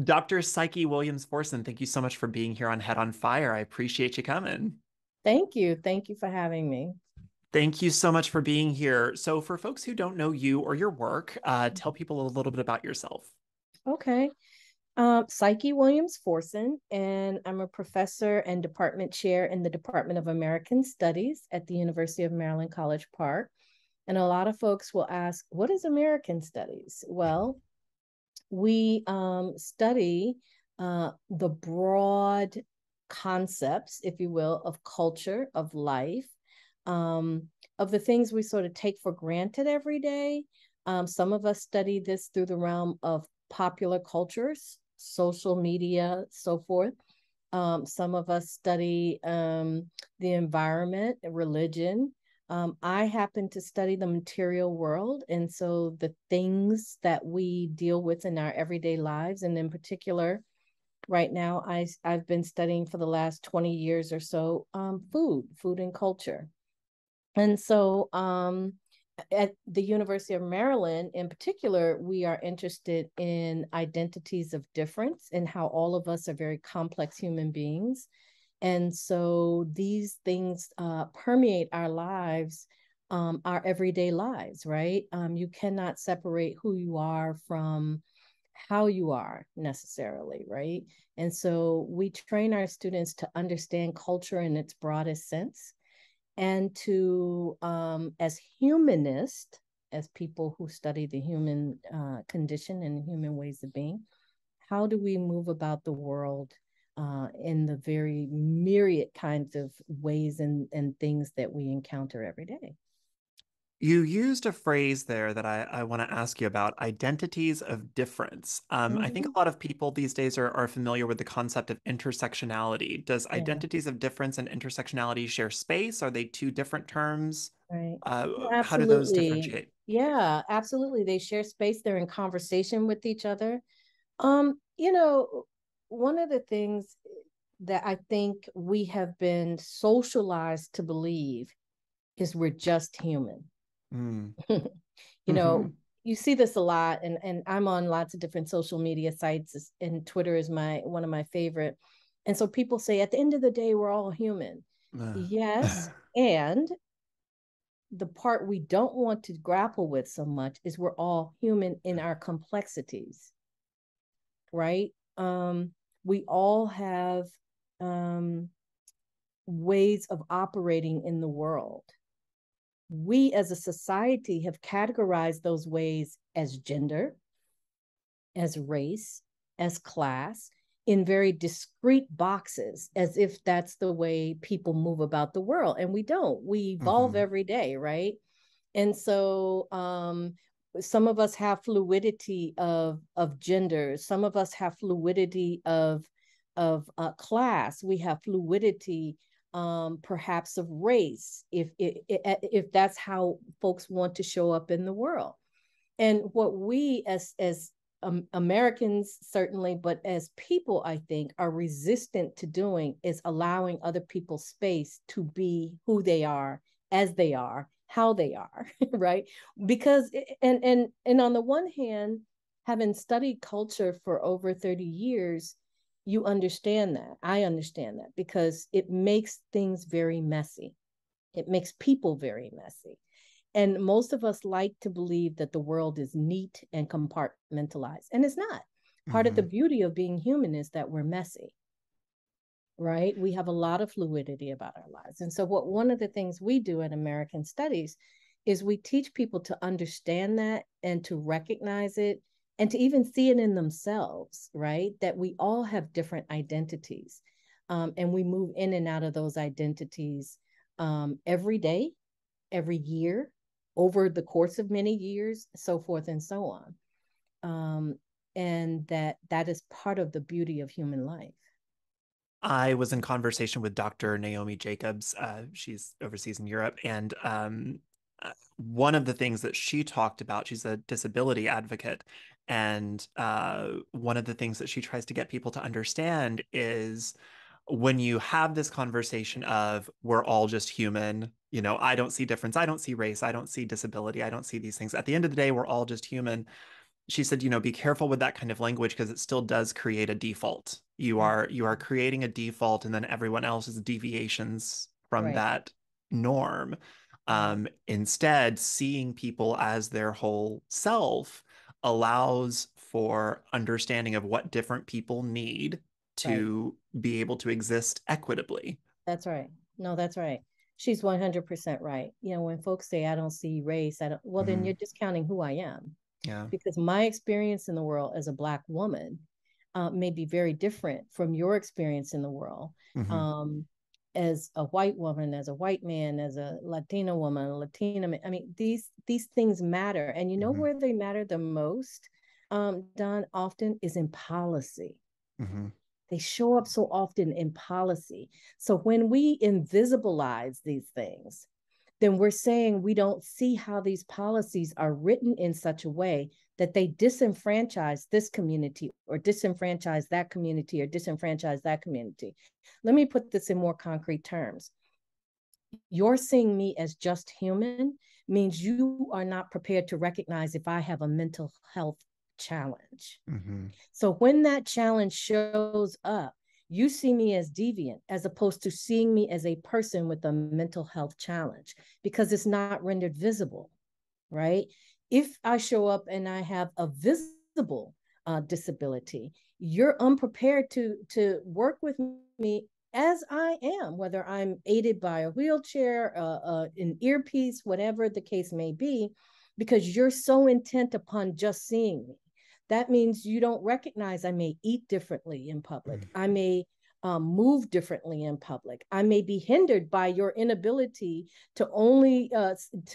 Dr. Psyche Williams-Forson, thank you so much for being here on Head on Fire. I appreciate you coming. Thank you. Thank you for having me. Thank you so much for being here. So, for folks who don't know you or your work, tell people a little bit about yourself. Okay. Psyche Williams-Forson, and I'm a professor and department chair in the Department of American Studies at the University of Maryland, College Park. And a lot of folks will ask, what is American Studies? Well, we study the broad concepts, if you will, of culture, of life, of the things we sort of take for granted every day. Some of us study this through the realm of popular cultures, social media, so forth. Some of us study the environment, religion. I happen to study the material world. And so the things that we deal with in our everyday lives, and in particular, right now, I've been studying for the last 20 years or so food and culture. And so at the University of Maryland, in particular, we are interested in identities of difference and how all of us are very complex human beings. And so these things permeate our lives, our everyday lives, right? You cannot separate who you are from how you are necessarily, right? And so we train our students to understand culture in its broadest sense and to, as humanists, as people who study the human condition and human ways of being, how do we move about the world in the very myriad kinds of ways and things that we encounter every day? You used a phrase there that I want to ask you about, identities of difference. I think Mm-hmm. a lot of people these days are familiar with the concept of intersectionality. Does Yeah, identities of difference and intersectionality share space? Are they two different terms? right. How do those Absolutely. differentiate? Yeah, absolutely. They share space. They're in conversation with each other. One of the things that I think we have been socialized to believe is we're just human. Mm. you Hmm. know, you see this a lot, and I'm on lots of different social media sites, and Twitter is my one of my favorite. And so people say, at the end of the day, we're all human. Yes, and the part we don't want to grapple with so much is we're all human in our complexities, right? We all have um, ways of operating in the world. We as a society have categorized those ways as gender, as race, as class, in very discrete boxes, as if that's the way people move about the world. And we don't. We evolve Hmm. every day, right? And so some of us have fluidity of gender. Some of us have fluidity of class. We have fluidity perhaps of race, if that's how folks want to show up in the world. And what we as Americans certainly, but as people, I think, are resistant to doing is allowing other people space to be who they are, as they are, how they are, right? Because and on the one hand, having studied culture for over 30 years, you understand that. I understand that because it makes things very messy. It makes people very messy. And most of us like to believe that the world is neat and compartmentalized, and it's not. Part of the Hmm. beauty of being human is that we're messy, right? We have a lot of fluidity about our lives. And so, what one of the things we do at American Studies is we teach people to understand that and to recognize it and to even see it in themselves, right? That we all have different identities. And we move in and out of those identities every day, every year, over the course of many years, so forth and so on. Um, and that is part of the beauty of human life. I was in conversation with Dr. Naomi Jacobs. She's overseas in Europe, and one of the things that she talked about, she's a disability advocate, and one of the things that she tries to get people to understand is when you have this conversation of we're all just human, I don't see difference, I don't see race, I don't see disability, I don't see these things. At the end of the day, we're all just human. she said, be careful with that kind of language because it still does create a default. Right. You are creating a default, and then everyone else's deviations from Right. that norm. Right. Instead, seeing people as their whole self allows for understanding of what different people need Right. to be able to exist equitably. That's right. No, that's right. She's 100% right. When folks say I don't see race, I don't, well, then you're Hmm. discounting who I am, Yeah. because my experience in the world as a Black woman may be very different from your experience in the world. Hmm. Um, as a white woman, as a white man, as a Latina woman, a Latina man, I mean, these things matter. And you know Hmm. where they matter the most, Don, often is in policy. Hmm. They show up so often in policy. So when we invisibilize these things, then we're saying we don't see how these policies are written in such a way that they disenfranchise this community or disenfranchise that community or disenfranchise that community. Let me put this in more concrete terms. You're seeing me as just human means you are not prepared to recognize if I have a mental health challenge. Hmm. So when that challenge shows up, you see me as deviant as opposed to seeing me as a person with a mental health challenge because it's not rendered visible, right? If I show up and I have a visible disability, you're unprepared to work with me as I am, whether I'm aided by a wheelchair, an earpiece, whatever the case may be, because you're so intent upon just seeing me. That means you don't recognize I may eat differently in public. I may move differently in public. I may be hindered by your inability to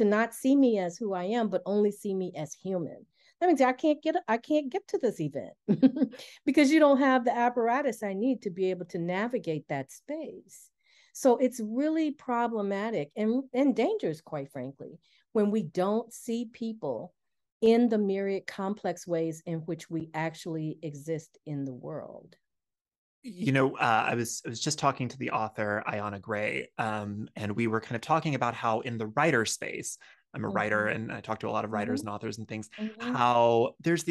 not see me as who I am, but only see me as human. That means I can't get to this event because you don't have the apparatus I need to be able to navigate that space. So it's really problematic and dangerous, quite frankly, when we don't see people in the myriad complex ways in which we actually exist in the world. I was just talking to the author Ayana Gray, and we were kind of talking about how in the writer space, I'm a writer, Mm-hmm. and I talk to a lot of writers Mm-hmm. and authors and things. Mm-hmm. How there've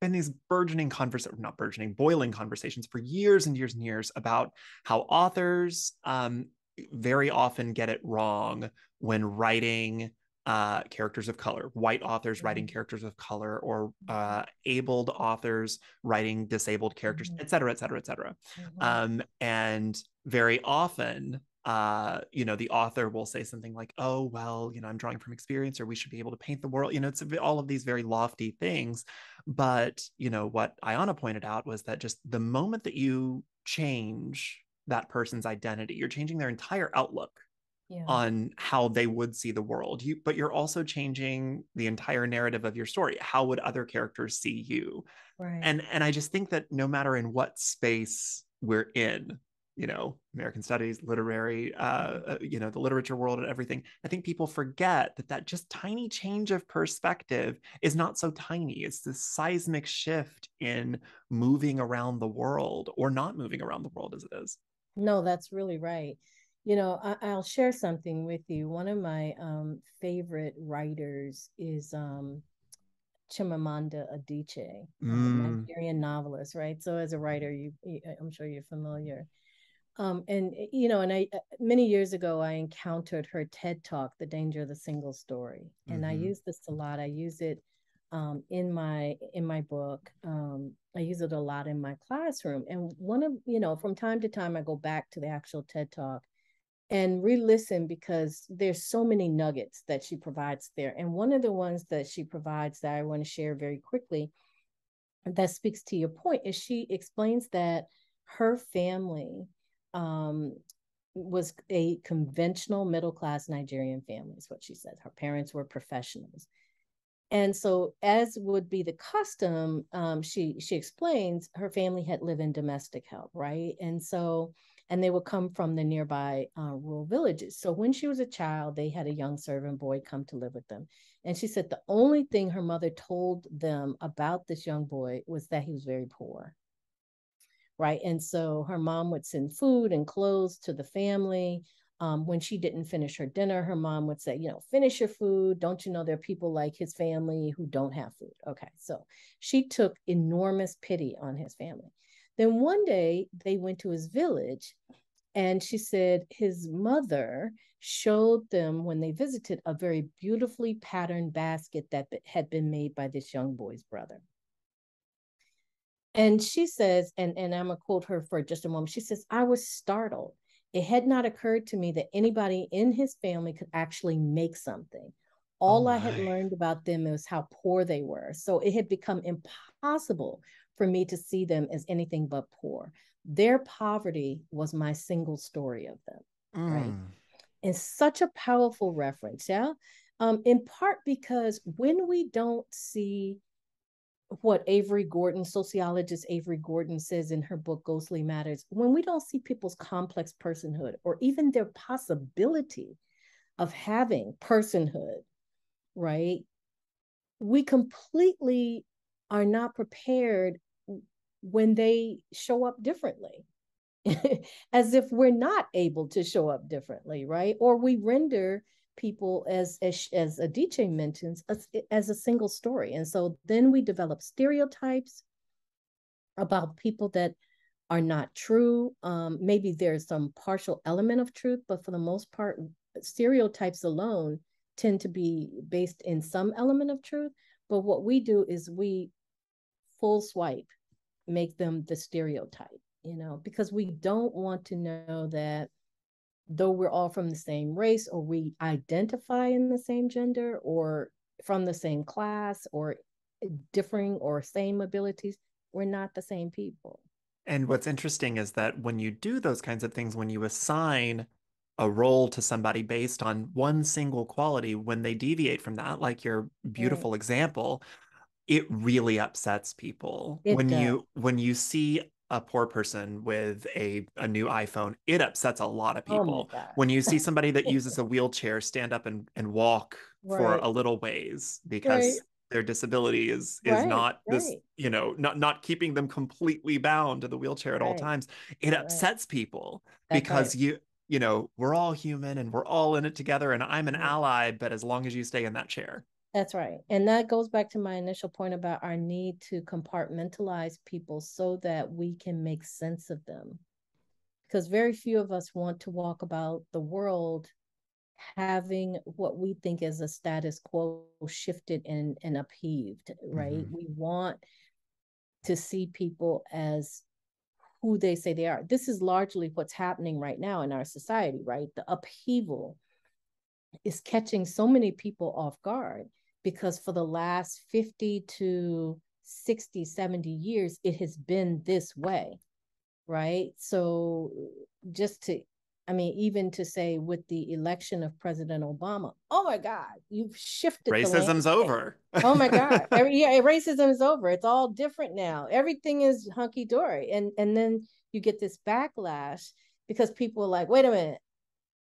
been these burgeoning conversations, not burgeoning, boiling conversations for years and years and years about how authors very often get it wrong when writing characters of color, white authors writing characters of color, or abled authors writing disabled characters, Mm-hmm. et cetera, et cetera, et cetera. Mm-hmm. And very often, the author will say something like, oh, well, I'm drawing from experience, or we should be able to paint the world. It's all of these very lofty things. But, what Ayana pointed out was that just the moment that you change that person's identity, you're changing their entire outlook Yeah. on how they would see the world. But you're also changing the entire narrative of your story. How would other characters see you? Right. And I just think that no matter in what space we're in, American studies, literary, the literature world and everything, I think people forget that just tiny change of perspective is not so tiny. It's this seismic shift in moving around the world or not moving around the world as it is. No, that's really right. I'll share something with you. One of my favorite writers is Chimamanda Adichie, Mm, Nigerian novelist, right? So as a writer, I'm sure you're familiar. And and I many years ago I encountered her TED Talk, "The Danger of the Single Story," and I hmm. use this a lot. I use it in my book. I use it a lot in my classroom, and from time to time I go back to the actual TED Talk and re-listen because there's so many nuggets that she provides there. And one of the ones that she provides that I want to share very quickly that speaks to your point is she explains that her family um, was a conventional middle class Nigerian family, is what she said. Her parents were professionals. And so, as would be the custom, she explains her family had lived in domestic help, right? And they would come from the nearby rural villages. So when she was a child, they had a young servant boy come to live with them. And she said the only thing her mother told them about this young boy was that he was very poor, right? And so her mom would send food and clothes to the family. When she didn't finish her dinner, her mom would say, finish your food. Don't you know there are people like his family who don't have food? Okay, so she took enormous pity on his family. Then one day they went to his village, and she said his mother showed them when they visited a very beautifully patterned basket that had been made by this young boy's brother. And she says, and I'm going to quote her for just a moment. She says, I was startled. It had not occurred to me that anybody in his family could actually make something. Oh All I had my. learned about them was how poor they were. So it had become impossible for me to see them as anything but poor. Their poverty was my single story of them, right? Mm. And such a powerful reference, yeah. In part because when we don't see what Avery Gordon, sociologist Avery Gordon, says in her book Ghostly Matters, when we don't see people's complex personhood or even their possibility of having personhood, right? We completely are not prepared when they show up differently. As if we're not able to show up differently, right? Or we render people as Adichie mentions as a single story, and so then we develop stereotypes about people that are not true. Maybe there's some partial element of truth, but for the most part, stereotypes alone tend to be based in some element of truth. But what we do is we full swipe make them the stereotype, because we don't want to know that though we're all from the same race or we identify in the same gender or from the same class or differing or same abilities, we're not the same people. And what's interesting is that when you do those kinds of things, when you assign a role to somebody based on one single quality, when they deviate from that, like your Right. beautiful example, it really upsets people. It does. When you see a poor person with a new iPhone, it upsets a lot of Oh my people. When you see God. somebody that uses a wheelchair stand up and walk for Right. a little ways Right. because their disability is Right. not this, Right. not keeping them completely bound to the wheelchair at all Right. times, it Right. upsets people That's right. because we're all human and we're all in it together and I'm an Right. ally, but as long as you stay in that chair. That's right. And that goes back to my initial point about our need to compartmentalize people so that we can make sense of them. Because very few of us want to walk about the world having what we think is a status quo shifted and upheaved, right? Mhm. We want to see people as who they say they are. This is largely what's happening right now in our society, right? The upheaval is catching so many people off guard because for the last 50 to 60, 70 years, it has been this way, right? So just to, I mean, even to say with the election of President Obama, oh my God, you've shifted the Racism's landscape. over. Oh my God. Racism is over. It's all different now. Everything is hunky dory. And then you get this backlash because people are like, wait a minute,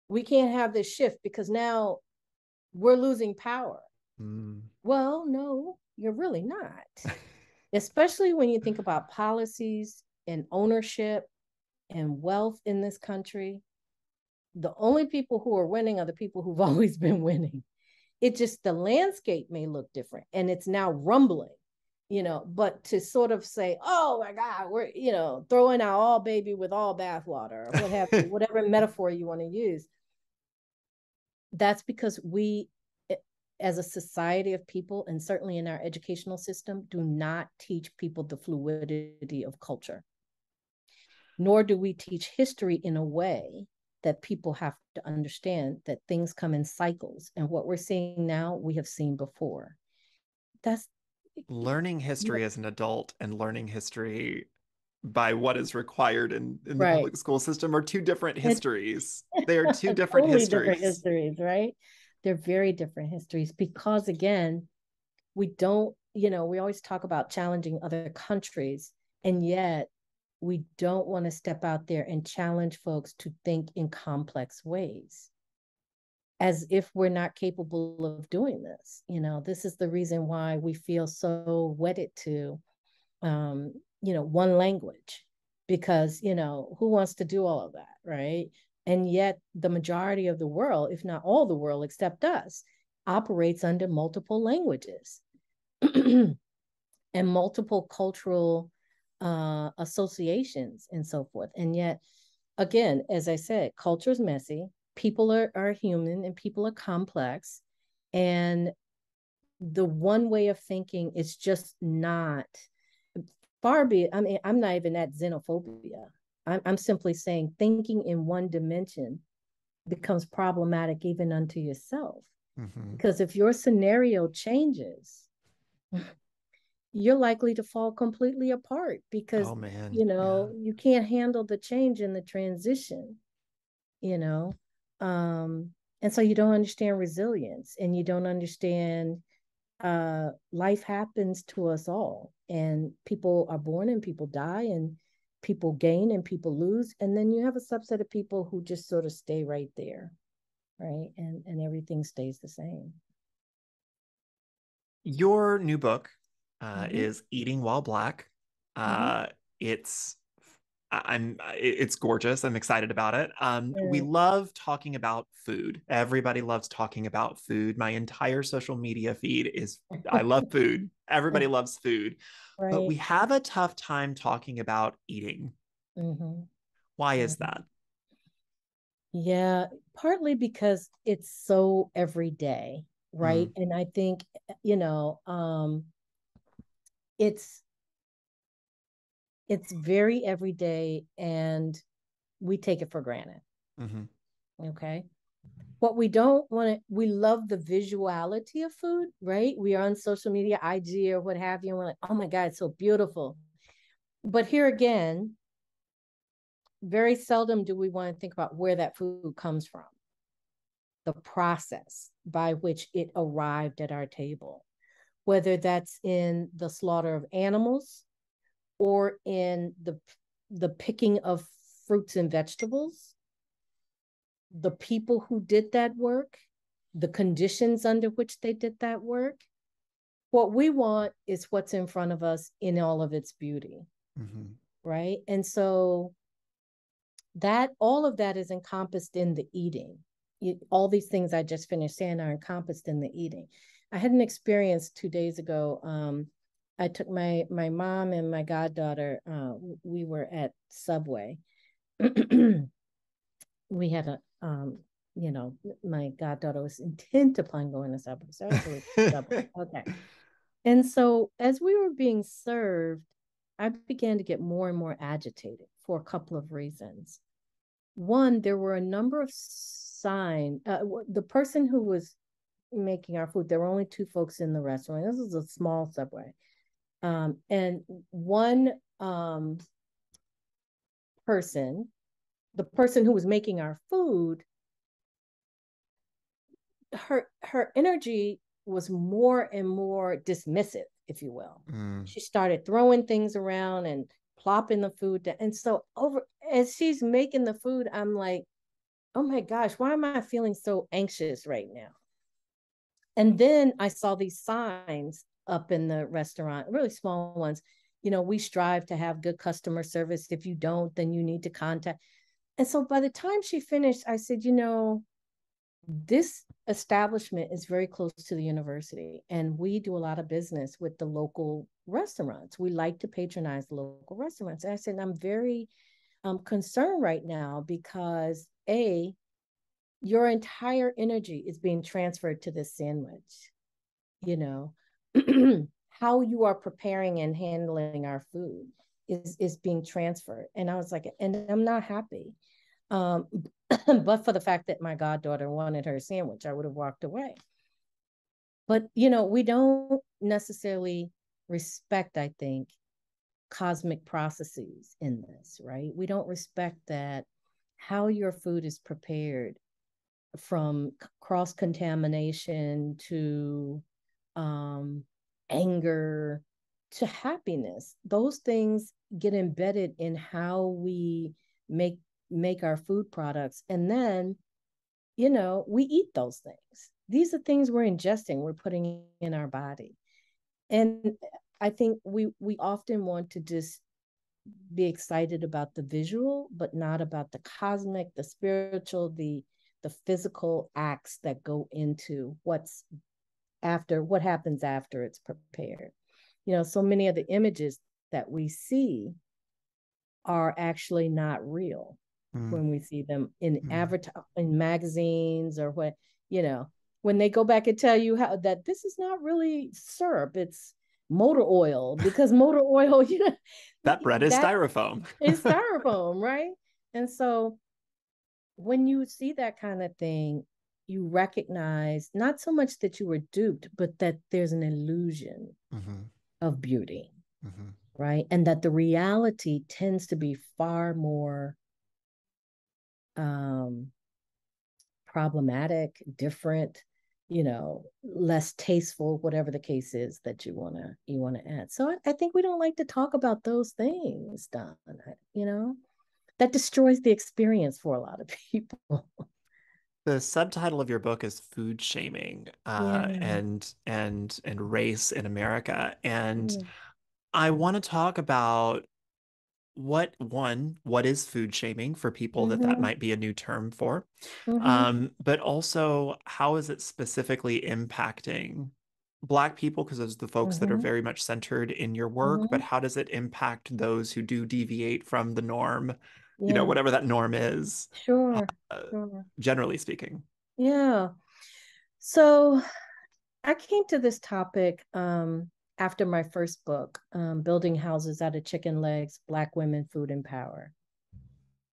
we can't have this shift because now we're losing power. Mm. Well, no, you're really not. Especially when you think about policies and ownership and wealth in this country. The only people who are winning are the people who've always been winning. It just the landscape may look different and it's now rumbling, but to sort of say, oh my God, we're, throwing out all baby with all bathwater or what have you, whatever metaphor you want to use. That's because we, as a society of people, and certainly in our educational system, do not teach people the fluidity of culture, nor do we teach history in a way that people have to understand that things come in cycles. And what we're seeing now, we have seen before. That's Learning history as an adult and learning history by what is required in the right. public school system are two different It's histories. They are two different totally different histories. histories, right? They're very different histories because, again, we don't, we always talk about challenging other countries, and yet we don't want to step out there and challenge folks to think in complex ways as if we're not capable of doing this. This is the reason why we feel so wedded to, one language, because, who wants to do all of that, right? And yet the majority of the world, if not all the world except us, operates under multiple languages and multiple cultural associations and so forth. And yet, again, as I said, culture is messy. People are human and people are complex. And the one way of thinking is just not far be it. I mean, I'm not even at xenophobia. I'm simply saying thinking in one dimension becomes problematic even unto yourself. Mm-hmm. Because if your scenario changes, you're likely to fall completely apart because, Oh man. Yeah. you can't handle the change in the transition, you know. And so you don't understand resilience and you don't understand life happens to us all, and people are born and people die and people gain and people lose, and then you have a subset of people who just sort of stay right there, right? And everything stays the same. Your new book Mm-hmm. is Eating While Black. Mm-hmm. It's it's gorgeous. I'm excited about it. We Yeah. love talking about food. Everybody loves talking about food. My entire social media feed is I love food. Everybody loves food, but Right. we have a tough time talking about eating. Mm-hmm. Why is Mm-hmm. that? Yeah, partly because it's so everyday, right? Mm, And I think, you know, it's it's very everyday and we take it for granted. hmm Okay. What we don't want to, we love the visuality of food, right? We are on social media, IG or what have you, and we're like, oh my God, it's so beautiful. But here again, very seldom do we want to think about where that food comes from, the process by which it arrived at our table, whether that's in the slaughter of animals or in the picking of fruits and vegetables, the people who did that work, the conditions under which they did that work. What we want is what's in front of us in all of its beauty, hmm right? And so that all of that is encompassed in the eating. All these things I just finished saying are encompassed in the eating. I had an experience 2 days ago. I took my mom and my goddaughter. We were at Subway. We had a my goddaughter was intent upon going to Subway, so I took her to Subway. Okay. And so as we were being served, I began to get more and more agitated for a couple of reasons. One, there were a number of signs. The person who was making our food, there were only two folks in the restaurant. This was a small Subway. And one person, the person who was making our food, her energy was more and more dismissive, if you will. mm, She started throwing things around and plopping the food down. And so over as she's making the food, I'm like, oh my gosh, why am I feeling so anxious right now? And then I saw these signs up in the restaurant, really small ones. We strive to have good customer service. If you don't, then you need to contact. And so by the time she finished, I said, this establishment is very close to the university, and we do a lot of business with the local restaurants. We like to patronize the local restaurants. And I said, I'm very concerned right now because your entire energy is being transferred to this sandwich. You know, how you are preparing and handling our food is being transferred. And I was like, and I'm not happy. Um, but for the fact that my goddaughter wanted her sandwich, I would have walked away. But we don't necessarily respect, I think, cosmic processes in this, right? We don't respect that how your food is prepared, from cross contamination to um, anger to happiness. Those things get embedded in how we make make our food products, and then we eat those things. These are things we're ingesting, we're putting in our body. And I think we often want to just be excited about the visual, but not about the cosmic, the spiritual, the physical acts that go into what's after, what happens after it's prepared. So many of the images that we see are actually not real Mm, when we see them in mm. in magazines or what, you know, when they go back and tell you how that this is not really syrup, it's motor oil, because motor oil, That bread is that styrofoam. is styrofoam, right? And so when you see that kind of thing, you recognize not so much that you were duped, but that there's an illusion Hmm. of beauty, Hmm. right? And that the reality tends to be far more um, problematic, different, less tasteful, whatever the case is that you want to add. So I think we don't like to talk about those things, Don. You know, that destroys the experience for a lot of people. The subtitle of your book is Food Shaming, Yeah. and race in America. And Yeah. I want to talk about what is food shaming for people that Mm-hmm. might be a new term for, Mm-hmm. but also how is it specifically impacting Black people, because those are the folks that are Mm-hmm. very much centered in your work, but Mm-hmm. how does it impact those who do deviate from the norm, Yeah. whatever that norm is, Sure. uh, Sure. generally speaking. Yeah. So I came to this topic after my first book, Building Houses Out of Chicken Legs, Black Women, Food and Power.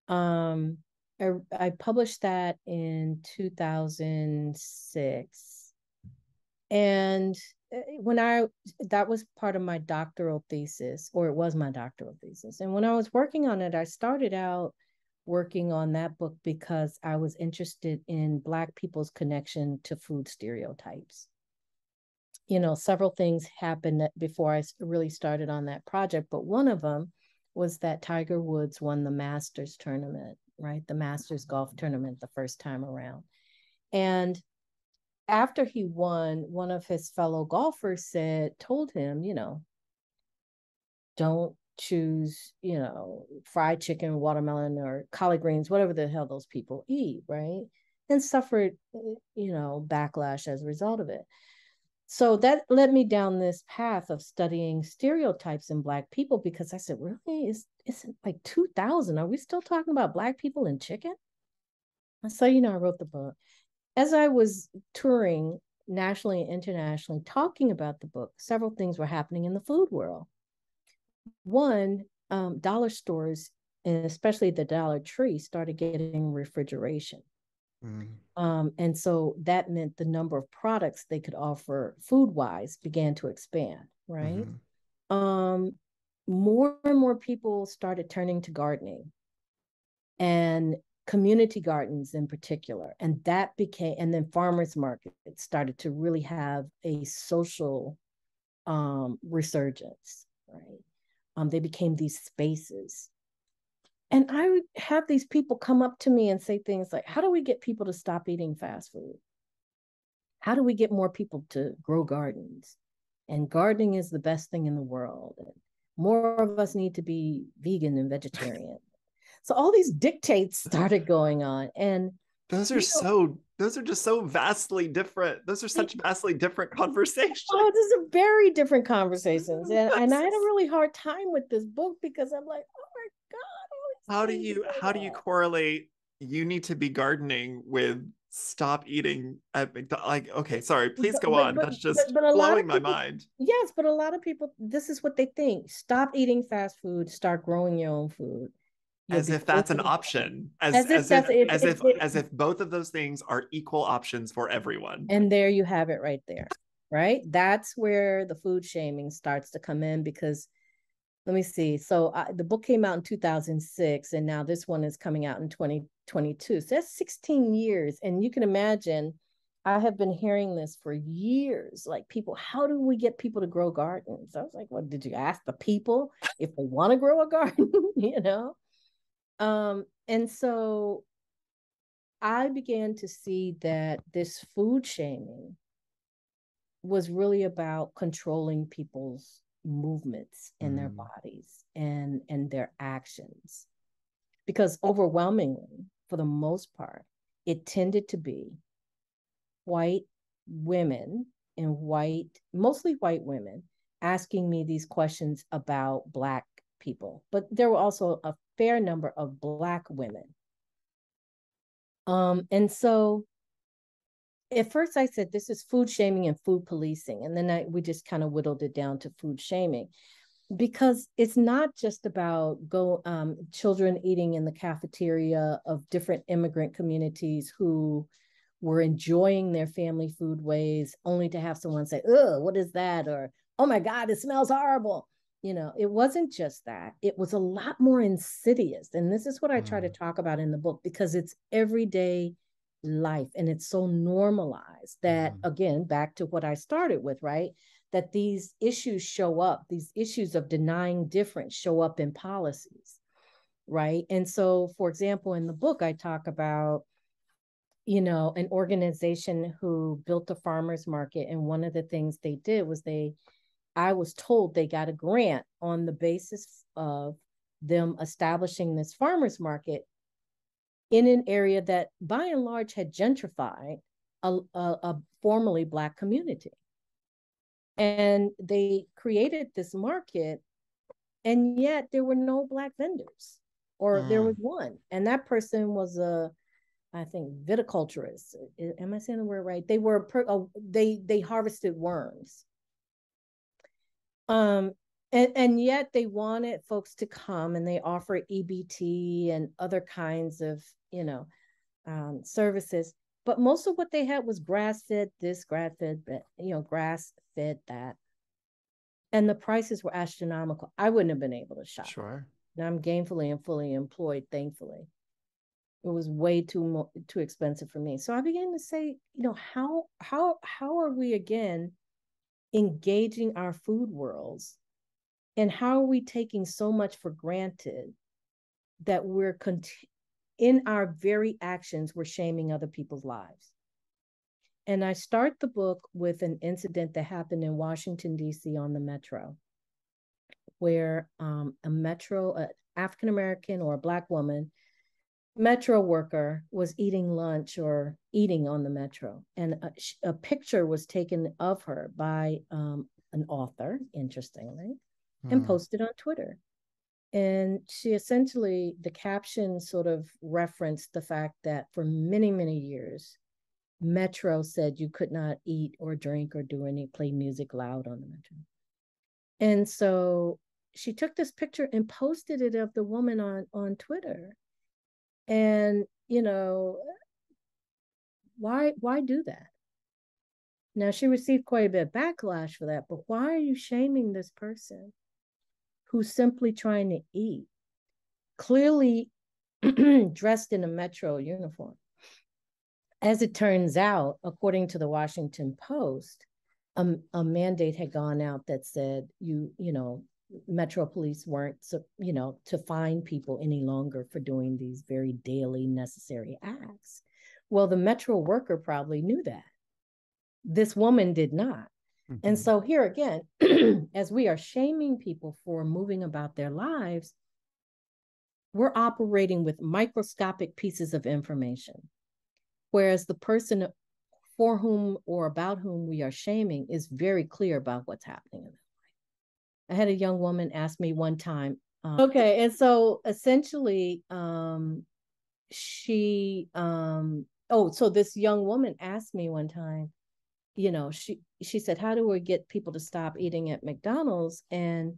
Um, I published that in 2006. And when that was part of my doctoral thesis, or it was my doctoral thesis. And when I was working on it, I started out working on that book because I was interested in Black people's connection to food stereotypes. Several things happened before I really started on that project, but one of them was that Tiger Woods won the Masters tournament, right? The Masters golf tournament the first time around. And after he won, one of his fellow golfers told him, don't choose, fried chicken, watermelon, or collard greens, whatever the hell those people eat, right? And suffered, backlash as a result of it. So that led me down this path of studying stereotypes in Black people, because I said, really, it's like 2000. Are we still talking about Black people and chicken? And so, I wrote the book. As I was touring nationally and internationally talking about the book, several things were happening in the food world. One, dollar stores, and especially the Dollar Tree, started getting refrigeration. Mm, And so that meant the number of products they could offer food wise began to expand, right? mhm, Um, more and more people started turning to gardening and community gardens in particular. And and then farmers markets started to really have a social resurgence, right? They became these spaces. And I would have these people come up to me and say things like, how do we get people to stop eating fast food? How do we get more people to grow gardens? And gardening is the best thing in the world. And more of us need to be vegan and vegetarian. So all these dictates started going on. And, you know, those are just so vastly different. Those are such vastly different conversations. oh, these are very different conversations. And I had a really hard time with this book because I'm like, oh my God, all these things are How going do you on. correlate you need to be gardening with stop eating at McDonald's? Like, okay, sorry, please But go but on. but That's but, just but a lot blowing of my people, mind. yes, but a lot of people, this is what they think. Stop eating fast food, start growing your own food. You'll As be if that's closer an to God. option. As if that's if As if both of those things are equal options for everyone. and there you have it right there. Right? That's where the food shaming starts to come in because let me see. So the book came out in 2006 and now this one is coming out in 2022. So that's 16 years. And you can imagine, I have been hearing this for years. Like people, how do we get people to grow gardens? I was like, well, did you ask the people if they want to grow a garden? you know? And so I began to see that this food shaming was really about controlling people's movements in their bodies and their actions. Because overwhelmingly, for the most part, it tended to be white women and mostly white women, asking me these questions about Black people. But there were also a fair number of Black women. And so at first I said, this is food shaming and food policing. And then we just kind of whittled it down to food shaming, because it's not just about children eating in the cafeteria of different immigrant communities who were enjoying their family food ways, only to have someone say, "Oh, what is that?" or "Oh my God, it smells horrible." It wasn't just that. It was a lot more insidious. And this is what I try to talk about in the book, because it's everyday life and it's so normalized that, again, back to what I started with, right? That these issues show up, these issues of denying difference show up in policies, right? And so, for example, in the book, I talk about, an organization who built a farmer's market. And one of the things they did was I was told they got a grant on the basis of them establishing this farmer's market in an area that by and large had gentrified a formerly Black community. And they created this market, and yet there were no Black vendors, or there was one. And that person was I think, viticulturist. Am I saying the word right? They harvested worms. And yet they wanted folks to come, and they offered EBT and other kinds of, services. But most of what they had was grass-fed this, grass-fed that. And the prices were astronomical. I wouldn't have been able to shop. Sure. Now I'm gainfully and fully employed, thankfully. It was way too expensive for me. So I began to say, how are we again engaging our food worlds, and how are we taking so much for granted that in our very actions, we're shaming other people's lives. And I start the book with an incident that happened in Washington, D.C. on the Metro, where an African-American or a Black woman, Metro worker, was eating lunch or eating on the Metro. And a picture was taken of her by an author, interestingly, and posted on Twitter. And she essentially, the caption sort of referenced the fact that for many, many years, Metro said you could not eat or drink or play music loud on the Metro. And so she took this picture and posted it of the woman on Twitter. And, why do that? Now, she received quite a bit of backlash for that, but why are you shaming this person who's simply trying to eat, clearly dressed in a Metro uniform? As it turns out, according to the Washington Post, a mandate had gone out that said Metro police weren't, to fine people any longer for doing these very daily necessary acts. Well, the Metro worker probably knew that. This woman did not. And so here again, as we are shaming people for moving about their lives, we're operating with microscopic pieces of information, whereas the person for whom or about whom we are shaming is very clear about what's happening in their life. I had a young woman ask me one time, okay, and so essentially, so this young woman asked me one time, she said, how do we get people to stop eating at McDonald's? And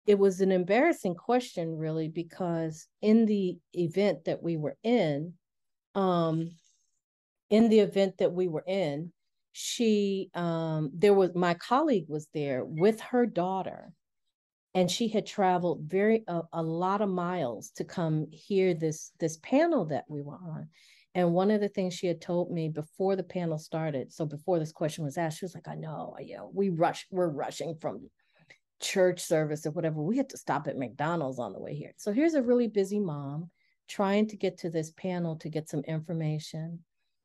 it was an embarrassing question, really, because in the event that we were in, my colleague was there with her daughter, and she had traveled a lot of miles to come hear this panel that we were on. And one of the things she had told me before the panel started, so before this question was asked, she was like, I know, we're rushing from church service or whatever. We had to stop at McDonald's on the way here. So here's a really busy mom trying to get to this panel to get some information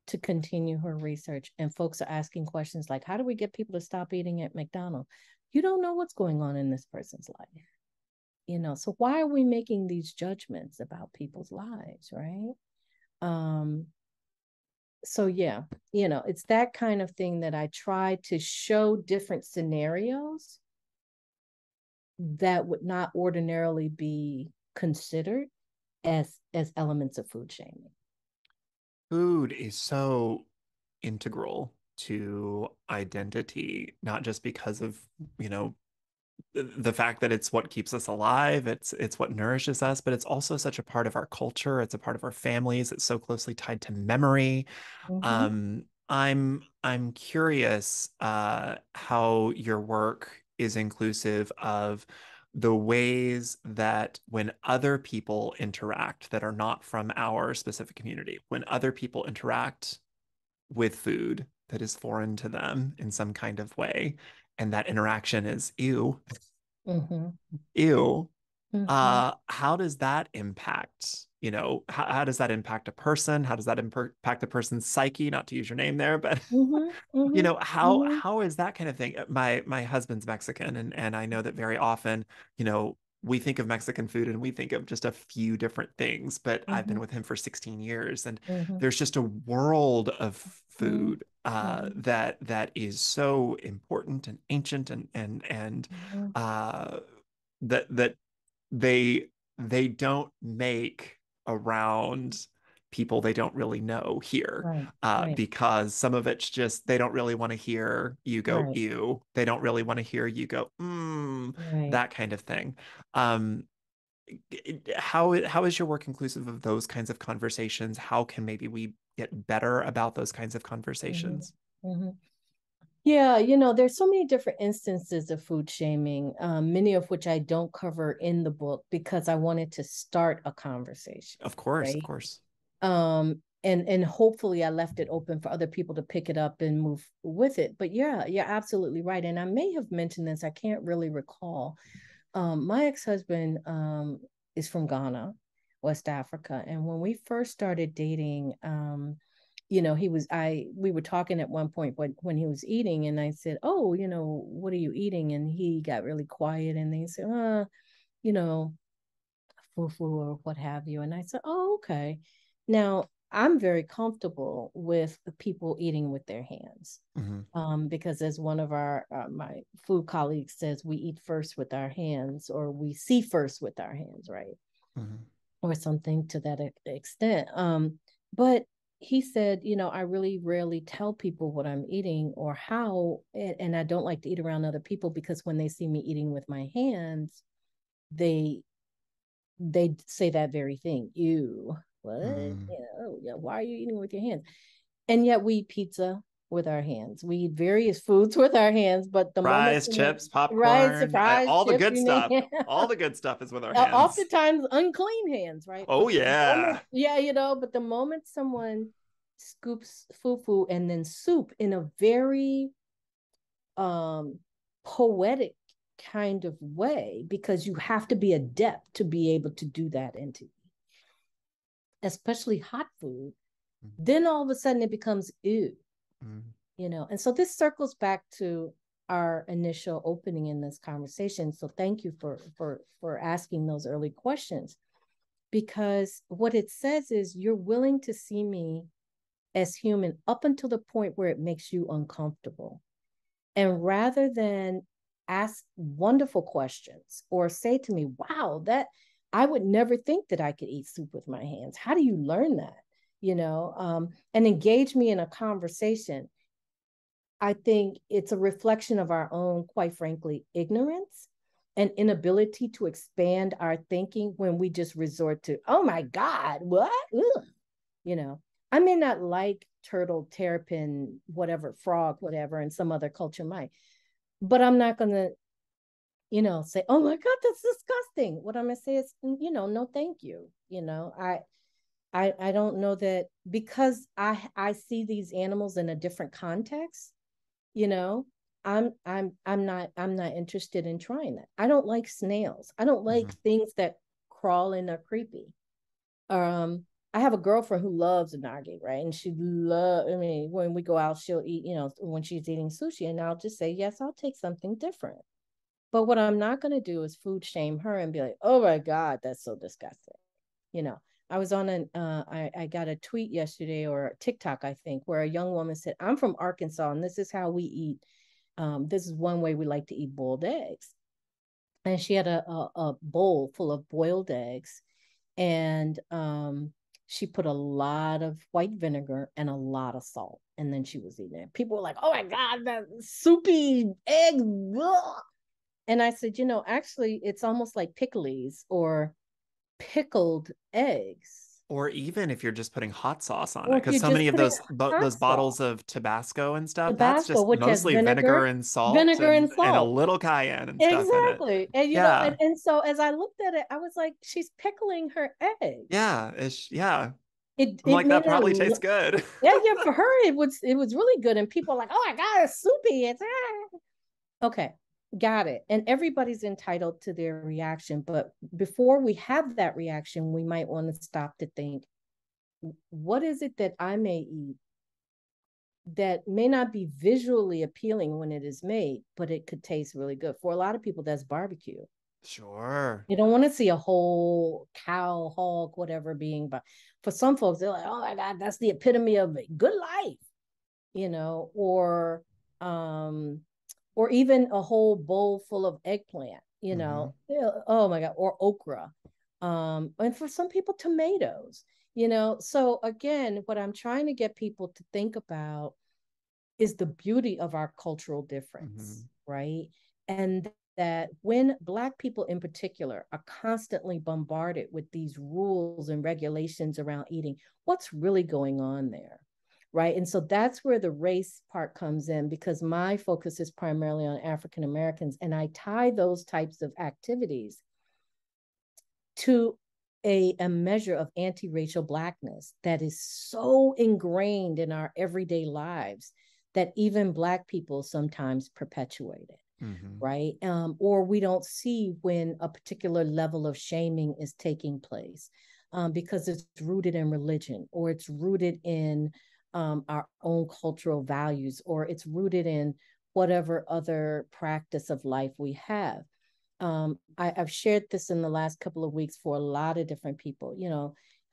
to continue her research. And folks are asking questions like, how do we get people to stop eating at McDonald's? You don't know what's going on in this person's life, so why are we making these judgments about people's lives, right? um so yeah, it's that kind of thing that I try to show different scenarios that would not ordinarily be considered as elements of food shaming. Food is so integral to identity, not just because of, you know, the fact that it's what keeps us alive, it's what nourishes us, but it's also such a part of our culture, it's a part of our families, it's so closely tied to memory. Mm-hmm. I'm curious how your work is inclusive of the ways that when other people interact that are not from our specific community, when other people interact with food that is foreign to them in some kind of way, and that interaction is ew, Mm-hmm. ew, Mm-hmm. how does that impact, how does that impact a person? How does that impact a person's psyche? Not to use your name there, but Mm-hmm. Mm-hmm. Mm-hmm. how is that kind of thing? My husband's Mexican, and I know that very often, we think of Mexican food and we think of just a few different things, but I've been Mm-hmm. with him for 16 years, and Mm-hmm. there's just a world of Mm-hmm. food that is so important and ancient and Mm-hmm. uh, that they they don't make around people they don't really know here, Right. Right. because some of it's just they don't really want to hear you go Right. ew. They don't really want to hear you go Right. that kind of thing. Um, how is your work inclusive of those kinds of conversations? How can maybe we get better about those kinds of Mm-hmm. conversations? Mm-hmm. Yeah, there's so many different instances of food shaming, many of which I don't cover in the book because I wanted to start a conversation, Of course, of right? course. And hopefully I left it open for other people to pick it up and move with it. But yeah, you're absolutely right. And I may have mentioned this, I can't really recall. My ex-husband is from Ghana, West Africa. And when we first started dating, we were talking at one point when he was eating, and I said, "Oh, what are you eating?" And he got really quiet, and they said, you know, fufu or what have you. And I said, "Oh, okay." Now, I'm very comfortable with people eating with their hands. Hmm. Because as one of my food colleagues says, we eat first with our hands, or we see first with our hands, right? Hmm. Or something to that extent. But he said, I really rarely tell people what I'm eating or how, and I don't like to eat around other people because when they see me eating with my hands, they they say that very thing. Ew, what? Hmm. Yeah, why are you eating with your hands? And yet we eat pizza with our hands. We eat various foods with our hands, but the moment Fries, someone, chips, right, popcorn, surprise, all the chips, good you name stuff. it. All the good stuff is with our hands. Oftentimes unclean hands, right? Oh, But the moment, yeah. yeah, but the moment someone scoops fufu and then soup in a very um poetic kind of way, because you have to be adept to be able to do that, and to especially hot food, then all of a sudden it becomes ew, Mhm. and so this circles back to our initial opening in this conversation. So thank you for asking those early questions, because what it says is you're willing to see me as human up until the point where it makes you uncomfortable. And rather than ask wonderful questions or say to me, wow, that I would never think that I could eat soup with my hands. How do you learn that? And engage me in a conversation. I think it's a reflection of our own, quite frankly, ignorance and inability to expand our thinking when we just resort to, oh my God, what? Ugh. You know, I may not like turtle, terrapin, whatever, frog, whatever, and some other culture might, but I'm not going to, say, oh my God, that's disgusting. What I'm going to say is, no, thank you. I don't know that, because I see these animals in a different context, you know, I'm not interested in trying that. I don't like snails. I don't like Mhm. things that crawl and are creepy. I have a girlfriend who loves unagi, right? And I mean, when we go out, she'll eat, when she's eating sushi, and I'll just say, yes, I'll take something different. But what I'm not going to do is food shame her and be like, oh my God, that's so disgusting. You know, I was on I got a tweet yesterday or TikTok, I think, where a young woman said, I'm from Arkansas and this is how we eat. This is one way we like to eat boiled eggs. And she had a bowl full of boiled eggs. And she put a lot of white vinegar and a lot of salt. And then she was eating it. People were like, oh my God, that soupy egg. Ugh. And I said, actually, it's almost like pickles or pickled eggs. Or even if you're just putting hot sauce on it, Or if because you're so many just of putting those hot bottles sauce, of Tabasco and stuff, that's Tabasco, just which has mostly vinegar and salt vinegar and and a salt. little cayenne and stuff in it. Exactly. And Yeah. and so as I looked at it, I was like, she's pickling her eggs. Yeah. Yeah. I'm It like, may that not probably tastes look, good. yeah, yeah, for her it was really good. And people are like, oh my God, it's soupy. It's okay, got it. And everybody's entitled to their reaction. But before we have that reaction, we might want to stop to think, what is it that I may eat that may not be visually appealing when it is made, but it could taste really good? For a lot of people, that's barbecue. Sure. You don't want to see a whole cow, hog, whatever being, but for some folks, they're like, oh my God, that's the epitome of a good life, um, or even a whole bowl full of eggplant, Hmm. oh my God, or okra. And for some people, tomatoes, So again, what I'm trying to get people to think about is the beauty of our cultural difference, Hmm. right? And that when Black people in particular are constantly bombarded with these rules and regulations around eating, what's really going on there? Right. And so that's where the race part comes in, because my focus is primarily on African Americans. And I tie those types of activities to a measure of anti-racial Blackness that is so ingrained in our everyday lives that even Black people sometimes perpetuate it, Hmm. right? Or we don't see when a particular level of shaming is taking place, because it's rooted in religion, or it's rooted in our own cultural values, or it's rooted in whatever other practice of life we have. I've shared this in the last couple of weeks for a lot of different people.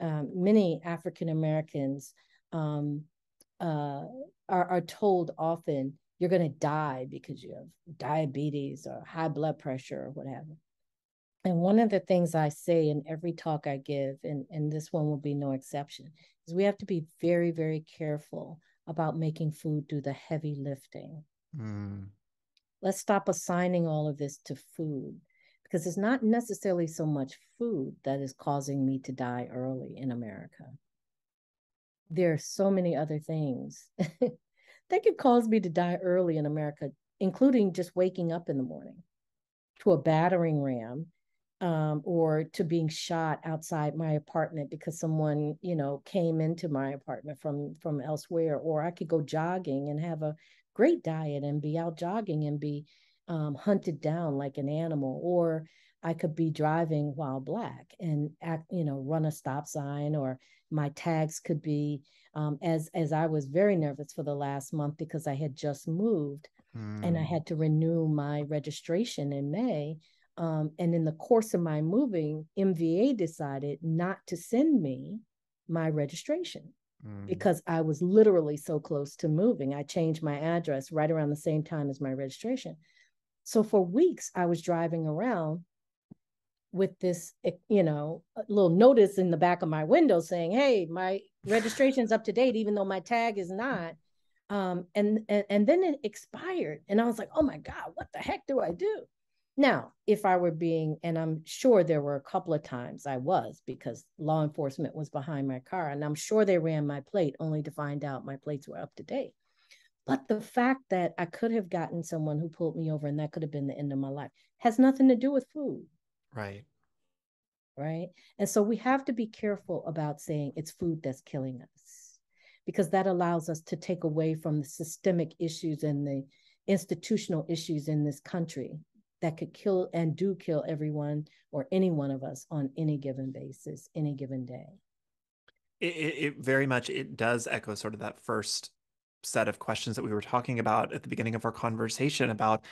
Many African Americans um, uh, are told often you're going to die because you have diabetes or high blood pressure or whatever. And one of the things I say in every talk I give, and this one will be no exception, is we have to be very, very careful about making food do the heavy lifting. Mm. Let's stop assigning all of this to food, because it's not necessarily so much food that is causing me to die early in America. There are so many other things that could cause me to die early in America, including just waking up in the morning to a battering ram, or to being shot outside my apartment because someone, came into my apartment from elsewhere. Or I could go jogging and have a great diet and be out jogging and be hunted down like an animal. Or I could be driving while Black and run a stop sign, or my tags could be, as I was very nervous for the last month because I had just moved and I Mm. had to renew my registration in May. And in the course of my moving, MVA decided not to send me my registration Mm. because I was literally so close to moving. I changed my address right around the same time as my registration. So for weeks, I was driving around with this, little notice in the back of my window saying, hey, my registration's up to date, even though my tag is not. And then it expired. And I was like, oh my God, what the heck do I do? Now, if I were being, and I'm sure there were a couple of times I was, because law enforcement was behind my car, and I'm sure they ran my plate only to find out my plates were up to date. But the fact that I could have gotten someone who pulled me over and that could have been the end of my life has nothing to do with food, Right. right? And so we have to be careful about saying it's food that's killing us, because that allows us to take away from the systemic issues and the institutional issues in this country that could kill and do kill everyone or any one of us on any given basis, any given day. It very much it does echo sort of that first set of questions that we were talking about at the beginning of our conversation about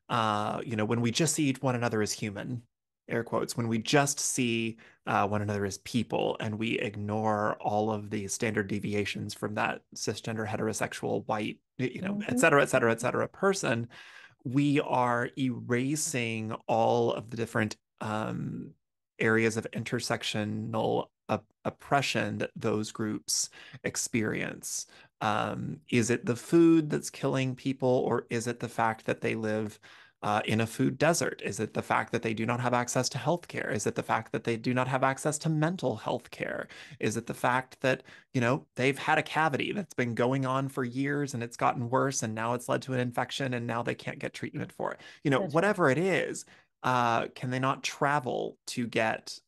when we just see one another as human, air quotes, when we just see one another as people and we ignore all of the standard deviations from that cisgender heterosexual white, et Mm-hmm. cetera, et cetera, et cetera person, we are erasing all of the different areas of intersectional oppression that those groups experience. Is it the food that's killing people, or is it the fact that they live in a food desert? Is it the fact that they do not have access to health care? Is it the fact that they do not have access to mental health care? Is it the fact that, they've had a cavity that's been going on for years and it's gotten worse and now it's led to an infection and now they can't get treatment for it? That's right. Whatever it is, can they not travel to get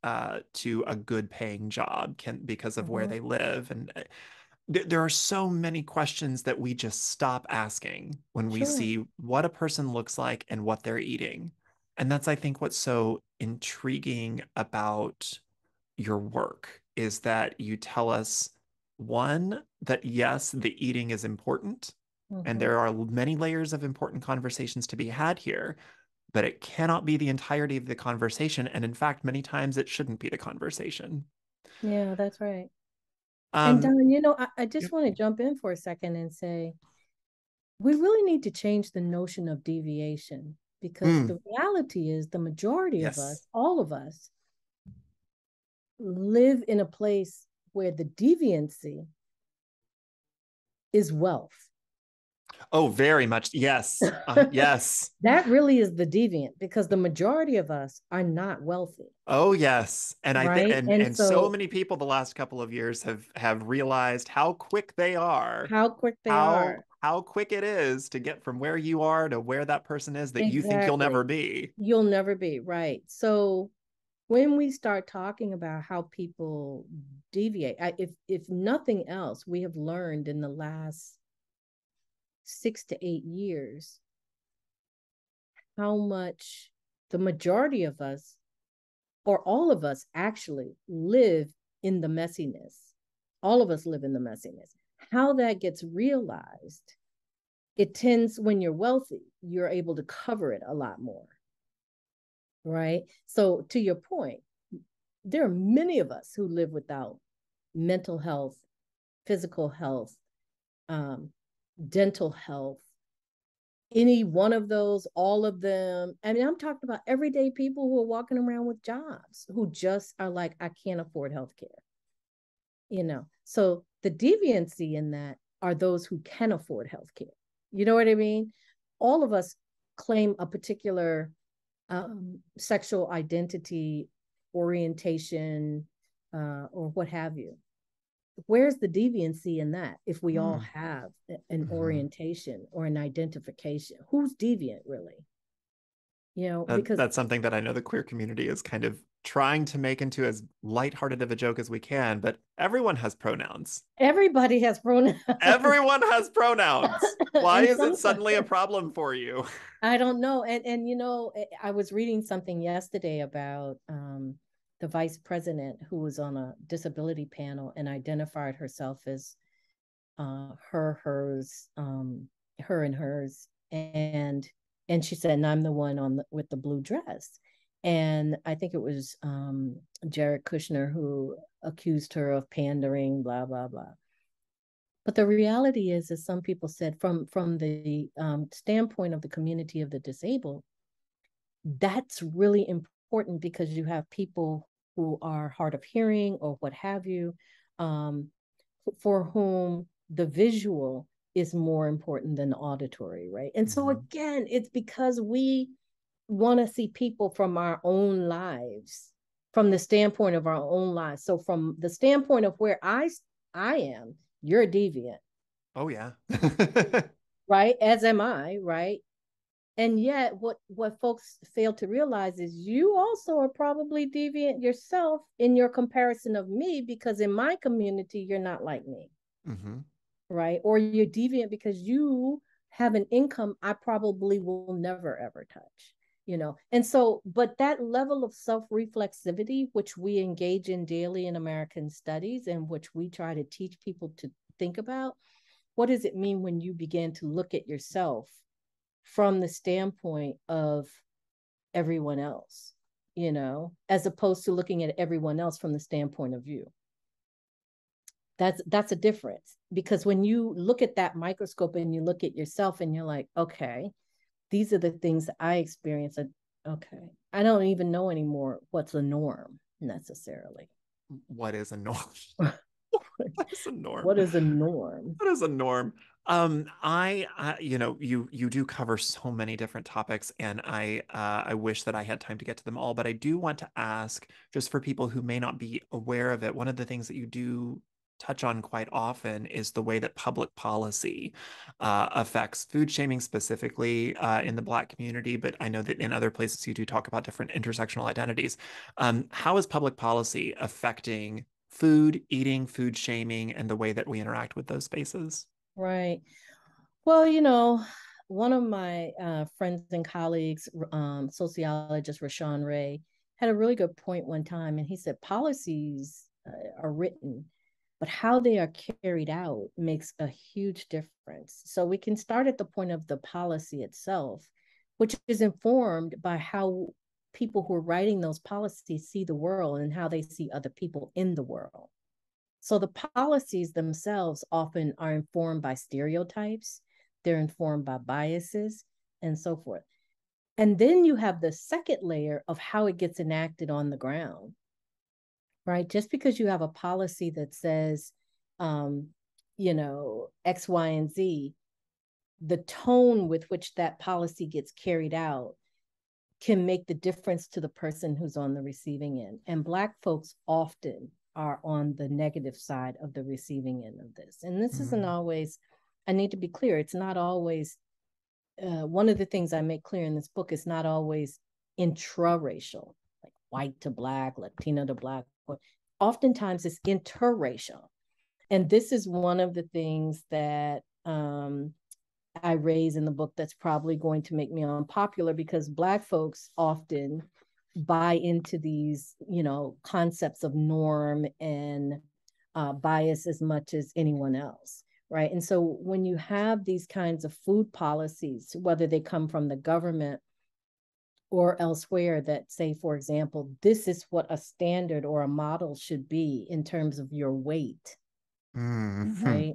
to a good paying job because of where Mm-hmm. they live? And there are so many questions that we just stop asking when we Sure. see what a person looks like and what they're eating. And that's, I think, what's so intriguing about your work is that you tell us, one, that yes, the eating is important, and Mm-hmm. there are many layers of important conversations to be had here, but it cannot be the entirety of the conversation. And in fact, many times it shouldn't be the conversation. Yeah, that's right. And Um, Don, I just want to jump in for a second and say we really need to change the notion of deviation because mm, the reality is the majority of yes. us, all of us, live in a place where the deviancy is wealth. Oh, very much. Yes. Yes. That really is the deviant because the majority of us are not wealthy, Oh, yes. And I think right? And and so so many people the last couple of years have realized how quick they are, how quick they how are. how quick it is to get from where you are to where that person is that you think you'll never Exactly. be. You'll never be, right? So when we start talking about how people deviate, if nothing else, we have learned in the last 6 to 8 years how much the majority of us, or all of us, actually live in the messiness. All of us live in the messiness. How that gets realized, it tends when you're wealthy, you're able to cover it a lot more, right? So, to your point, there are many of us who live without mental health, physical health, um, dental health, any one of those, all of them. I mean, I'm talking about everyday people who are walking around with jobs who just are like, I can't afford healthcare. So the deviancy in that are those who can afford healthcare. You know what I mean? All of us claim a particular sexual identity, orientation, or what have you. Where's the deviancy in that if we all Mm. have an Mhm. orientation or an identification? Who's deviant really? Because That's something that I know the queer community is kind of trying to make into as lighthearted of a joke as we can, but everyone has pronouns. everybody has pronouns. Everyone has pronouns. Why And is it sometimes suddenly a problem for you? I don't know. And I was reading something yesterday about the vice president who was on a disability panel and identified herself as her, hers, her and hers, and she said, and I'm the one with the blue dress. And I think it was Jared Kushner who accused her of pandering, blah blah blah. But the reality is, as some people said, from the standpoint of the community of the disabled, that's really important because you have people who are hard of hearing or what have you, um, for whom the visual is more important than the auditory, right? And so Mhm. again, it's because we want to see people from our own lives, from the standpoint of our own lives. So from the standpoint of where I am, you're a deviant, Oh yeah. right? As am I, right? And yet what folks fail to realize is you also are probably deviant yourself in your comparison of me because in my community you're not like me, Hmm. right? Or you're deviant because you have an income I probably will never ever touch. And so, but that level of self-reflexivity, which we engage in daily in American studies and which we try to teach people to think about, what does it mean when you begin to look at yourself from the standpoint of everyone else, as opposed to looking at everyone else from the standpoint of you. That's a difference, because when you look at that microscope and you look at yourself and you're like, okay, these are the things that I experience. Okay, I don't even know anymore what's a norm necessarily. What is a norm? What is a norm? What is a norm? What is a norm? You do cover so many different topics, and I wish that I had time to get to them all, but I do want to ask, just for people who may not be aware of it, one of the things that you do touch on quite often is the way that public policy affects food shaming specifically in the Black community, but I know that in other places you do talk about different intersectional identities. How is public policy affecting food, eating, food shaming, and the way that we interact with those spaces? Right. Well, one of my friends and colleagues, sociologist Rashawn Ray, had a really good point one time, and he said policies are written, but how they are carried out makes a huge difference. So we can start at the point of the policy itself, which is informed by how people who are writing those policies see the world and how they see other people in the world. So the policies themselves often are informed by stereotypes, they're informed by biases, and so forth. And then you have the second layer of how it gets enacted on the ground, right? Just because you have a policy that says, X, Y, and Z, the tone with which that policy gets carried out can make the difference to the person who's on the receiving end. And Black folks often are on the negative side of the receiving end of this. And this isn't Mm. always, I need to be clear, it's not always, one of the things I make clear in this book is not always intra-racial, like white to Black, Latino to Black. Oftentimes it's interracial. And this is one of the things that I raise in the book that's probably going to make me unpopular, because Black folks often buy into these, concepts of norm and bias as much as anyone else, right? And so when you have these kinds of food policies, whether they come from the government or elsewhere, that say, for example, this is what a standard or a model should be in terms of your weight, Mm-hmm. right?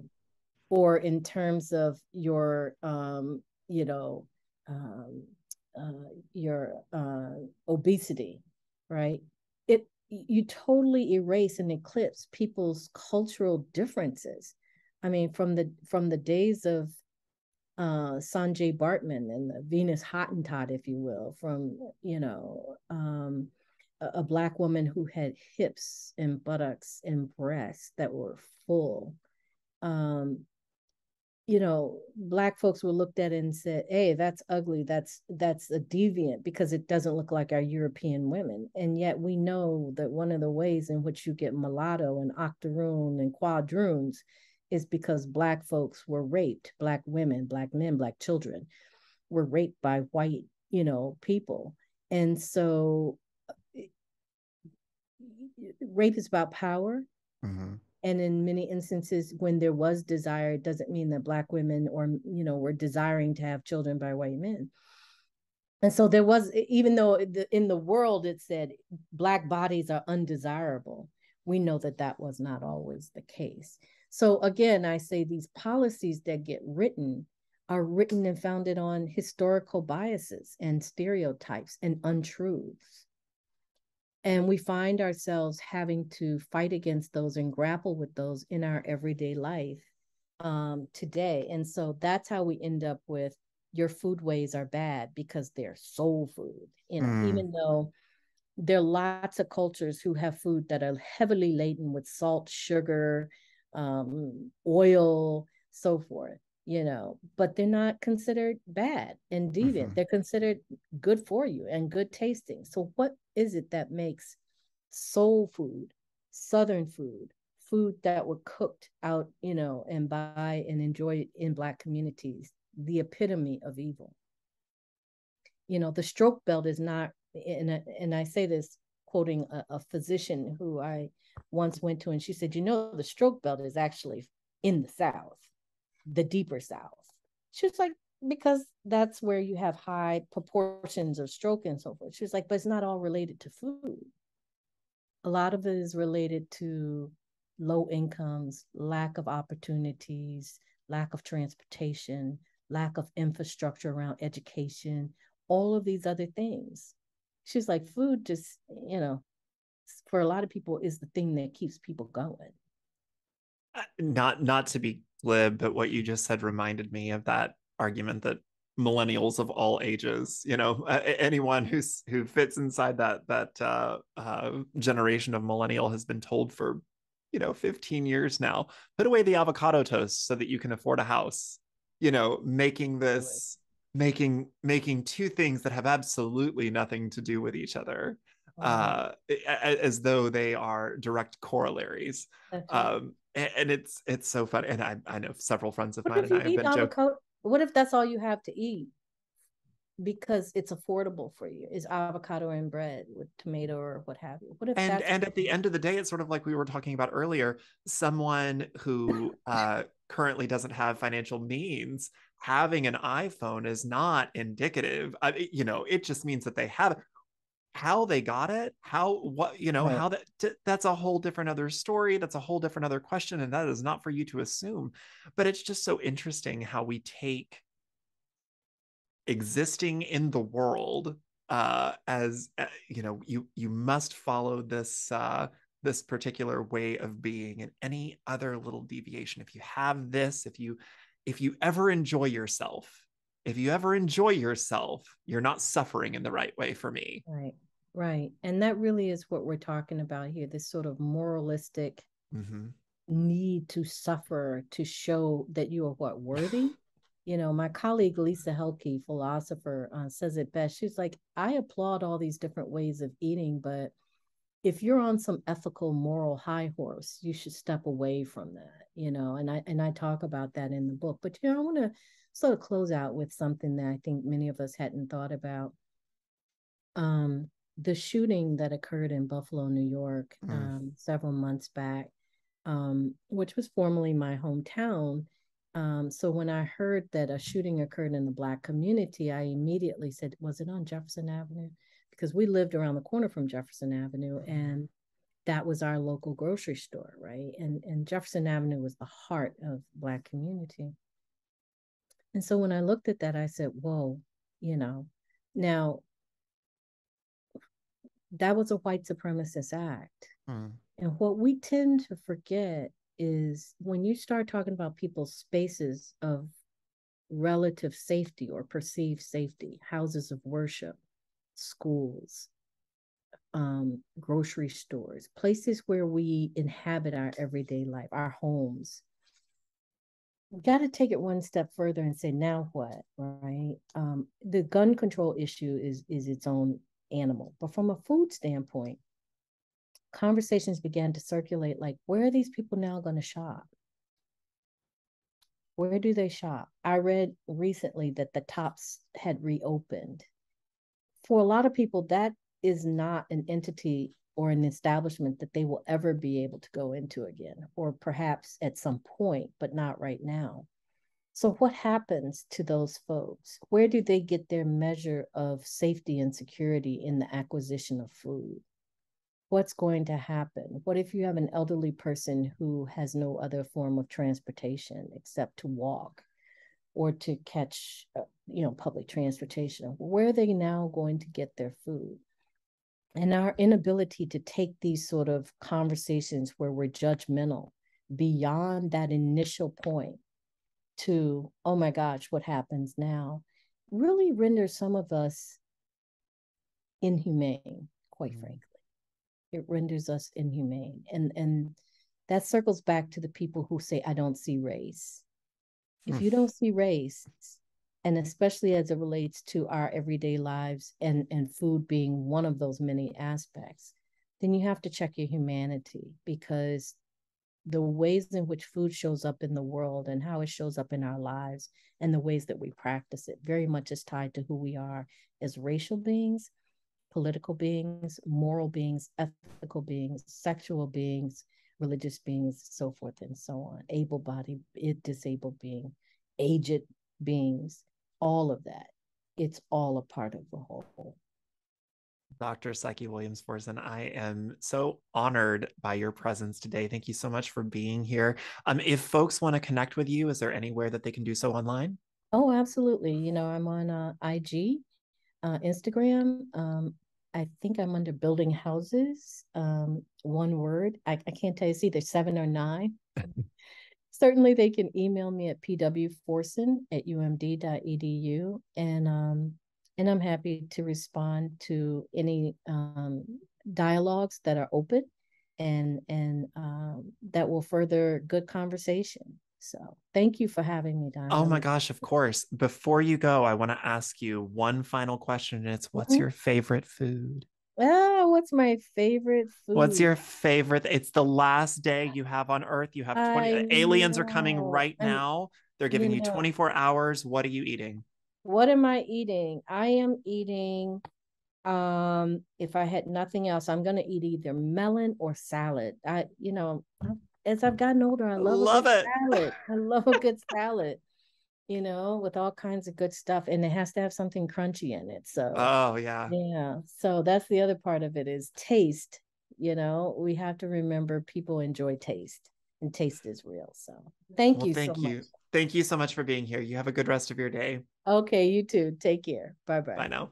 Or in terms of your you know um, your obesity, right? It You totally erase and eclipse people's cultural differences. I mean, from the days of Sanjay Bartman and the Venus Hottentot, if you will, from a Black woman who had hips and buttocks and breasts that were full. um, Black folks were looked at and said, "Hey, that's ugly. That's a deviant because it doesn't look like our European women." And yet we know that one of the ways in which you get mulatto and octoroon and quadroons is because Black folks were raped. Black women, Black men, Black children were raped by white, people. And so rape is about power. Mm-hmm. And in many instances, when there was desire, it doesn't mean that Black women were desiring to have children by white men. And so there was, even though in the world it said Black bodies are undesirable, we know that that was not always the case. So again, I say these policies that get written are written and founded on historical biases and stereotypes and untruths. And we find ourselves having to fight against those and grapple with those in our everyday life today. And so that's how we end up with your foodways are bad because they're soul food, Mm. even though there are lots of cultures who have food that are heavily laden with salt, sugar, oil, so forth, but they're not considered bad and deviant. Mm-hmm. They're considered good for you and good tasting. So what is it that makes soul food, Southern food, food that were cooked out, and by and enjoyed in Black communities, the epitome of evil? The stroke belt is not, and I say this quoting a physician who I once went to, and she said, the stroke belt is actually in the South, the deeper South. She was like, because that's where you have high proportions of stroke and so forth. She was like, but it's not all related to food. A lot of it is related to low incomes, lack of opportunities, lack of transportation, lack of infrastructure around education, all of these other things. She's like, food just, for a lot of people is the thing that keeps people going. Not to be glib, but what you just said reminded me of that argument that millennials of all ages, anyone who fits inside that generation of millennial has been told for 15 years now, put away the avocado toast so that you can afford a house. Making Really. this making two things that have absolutely nothing to do with each other, Right. as though they are direct corollaries. That's right. And it's so funny. And I know several friends of What mine if and you I have eat been joking. avocado? What if that's all you have to eat because it's affordable for you? Is avocado and bread with tomato or what have you? What if that's And at the end of the day, it's sort of like we were talking about earlier, someone who currently doesn't have financial means having an iPhone is not indicative. It just means that they have it. How they got it, how what right? how that's a whole different other story. That's a whole different other question, and that is not for you to assume. But it's just so interesting how we take existing in the world as you must follow this particular way of being, and any other little deviation, if you have this, if you ever enjoy yourself, you're not suffering in the right way for me. Right. Right. And that really is what we're talking about here, this sort of moralistic Mm-hmm. need to suffer to show that you are what worthy. My colleague Lisa Helke, philosopher, says it best. She's like, I applaud all these different ways of eating, but if you're on some ethical, moral high horse, you should step away from that. And I talk about that in the book. But I want to sort of close out with something that I think many of us hadn't thought about. um, the shooting that occurred in Buffalo, New York, Mm. several months back, which was formerly my hometown. So when I heard that a shooting occurred in the Black community, I immediately said, was it on Jefferson Avenue? Because we lived around the corner from Jefferson Avenue, and that was our local grocery store, right? And Jefferson Avenue was the heart of Black community. And so when I looked at that, I said, whoa, you know, now that was a white supremacist act. Mm. And what we tend to forget is when you start talking about people's spaces of relative safety or perceived safety, houses of worship, schools, grocery stores, places where we inhabit our everyday life, our homes. We got to take it one step further and say, now what, right? The gun control issue is its own animal, but from a food standpoint, conversations began to circulate like, where are these people now going to shop? Where do they shop? I read recently that the Tops had reopened. For a lot of people, that is not an entity or an establishment that they will ever be able to go into again, or perhaps at some point, but not right now. So, what happens to those folks? Where do they get their measure of safety and security in the acquisition of food? What's going to happen? What if you have an elderly person who has no other form of transportation except to walk or to catch, public transportation? Where are they now going to get their food? And our inability to take these sort of conversations where we're judgmental beyond that initial point to, oh my gosh, what happens now, really renders some of us inhumane, quite Mm. frankly. It renders us inhumane. And that circles back to the people who say, I don't see race. If Mm. you don't see race, and especially as it relates to our everyday lives and food being one of those many aspects, then you have to check your humanity, because the ways in which food shows up in the world and how it shows up in our lives and the ways that we practice it very much is tied to who we are as racial beings, political beings, moral beings, ethical beings, sexual beings, religious beings, so forth and so on, able bodied, disabled being, aged beings. all of that. It's all a part of the whole. Dr. Psyche Williams-Forson, I am so honored by your presence today. Thank you so much for being here. If folks want to connect with you, is there anywhere that they can do so online? Oh, absolutely. I'm on IG, Instagram. I think I'm under building houses. One word. I can't tell you, it's either 7 or 9. Certainly, they can email me at pwforson@umd.edu, and I'm happy to respond to any dialogues that are open and that will further good conversation. So, thank you for having me, Don. Oh my Really. gosh, of course. Before you go, I want to ask you one final question, and it's what's Mhm. your favorite food? What's my favorite What's food? your favorite? It's the last day you have on Earth. You have 20 I aliens are coming know. right now. They're You giving you know, 24 hours. What are you eating? what am I eating? I am eating, if I had nothing else, I'm gonna eat either melon or salad. As I've gotten older, I love a Love good it. salad. I love a good salad, with all kinds of good stuff, and it has to have something crunchy in it. So, Oh yeah. yeah. So that's the other part of it is taste. We have to remember people enjoy taste, and taste is real. So, thank Well, you so thank much. you. Thank you so much for being here. You have a good rest of your day. Okay, you too. Take care. Bye Bye bye. now.